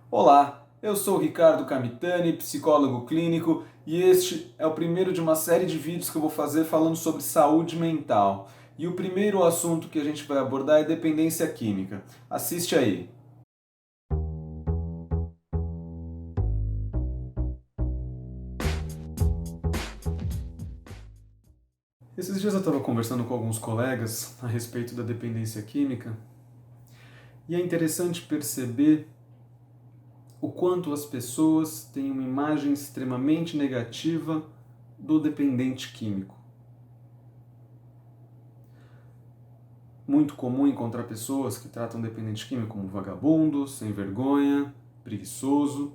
Olá, eu sou o Ricardo Camitani, psicólogo clínico, e este é o primeiro de uma série de vídeos que eu vou fazer falando sobre saúde mental. E o primeiro assunto que a gente vai abordar é dependência química. Assiste aí. Esses dias eu estava conversando com alguns colegas a respeito da dependência química, e é interessante perceber o quanto as pessoas têm uma imagem extremamente negativa do dependente químico. Muito comum encontrar pessoas que tratam dependente químico como vagabundo, sem vergonha, preguiçoso.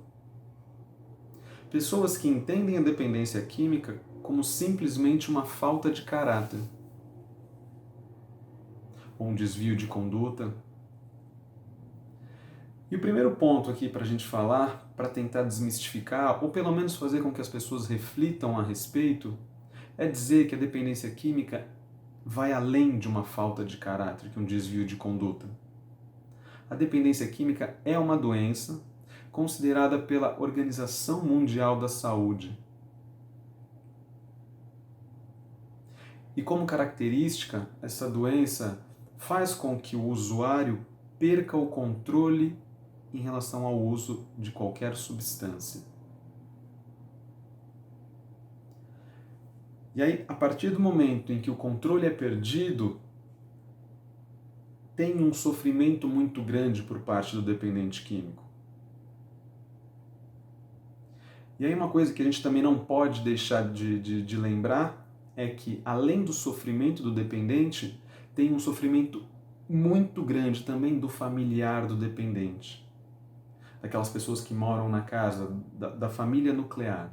Pessoas que entendem a dependência química como simplesmente uma falta de caráter, ou um desvio de conduta. E o primeiro ponto aqui para a gente falar, para tentar desmistificar, ou pelo menos fazer com que as pessoas reflitam a respeito, é dizer que a dependência química vai além de uma falta de caráter, que um desvio de conduta. A dependência química é uma doença considerada pela Organização Mundial da Saúde. E como característica, essa doença faz com que o usuário perca o controle em relação ao uso de qualquer substância. E aí, a partir do momento em que o controle é perdido, tem um sofrimento muito grande por parte do dependente químico. E aí uma coisa que a gente também não pode deixar de lembrar é que, além do sofrimento do dependente, tem um sofrimento muito grande também do familiar do dependente. Daquelas pessoas que moram na casa, da família nuclear.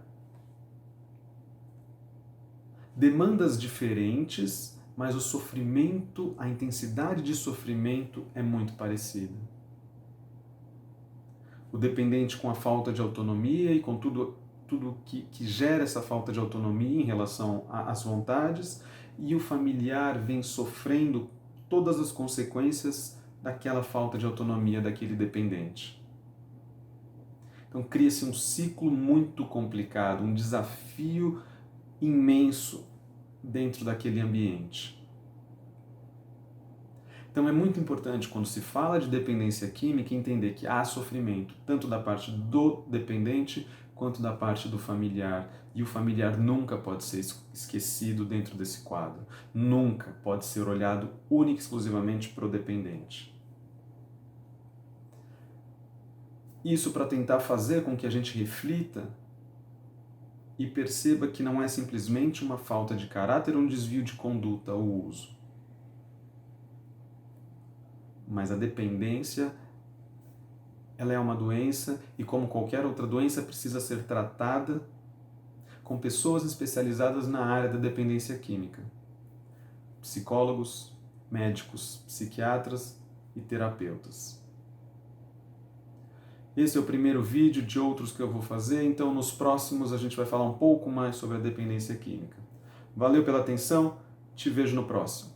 Demandas diferentes, mas o sofrimento, a intensidade de sofrimento é muito parecida. O dependente com a falta de autonomia e com tudo que gera essa falta de autonomia em relação às vontades, e o familiar vem sofrendo todas as consequências daquela falta de autonomia daquele dependente. Então cria-se um ciclo muito complicado, um desafio imenso dentro daquele ambiente. Então é muito importante, quando se fala de dependência química, entender que há sofrimento tanto da parte do dependente quanto da parte do familiar. E o familiar nunca pode ser esquecido dentro desse quadro. Nunca pode ser olhado única e exclusivamente para o dependente. Isso para tentar fazer com que a gente reflita e perceba que não é simplesmente uma falta de caráter ou um desvio de conduta ou uso. Mas a dependência, ela é uma doença e, como qualquer outra doença, precisa ser tratada com pessoas especializadas na área da dependência química. Psicólogos, médicos, psiquiatras e terapeutas. Esse é o primeiro vídeo de outros que eu vou fazer, então nos próximos a gente vai falar um pouco mais sobre a dependência química. Valeu pela atenção, te vejo no próximo.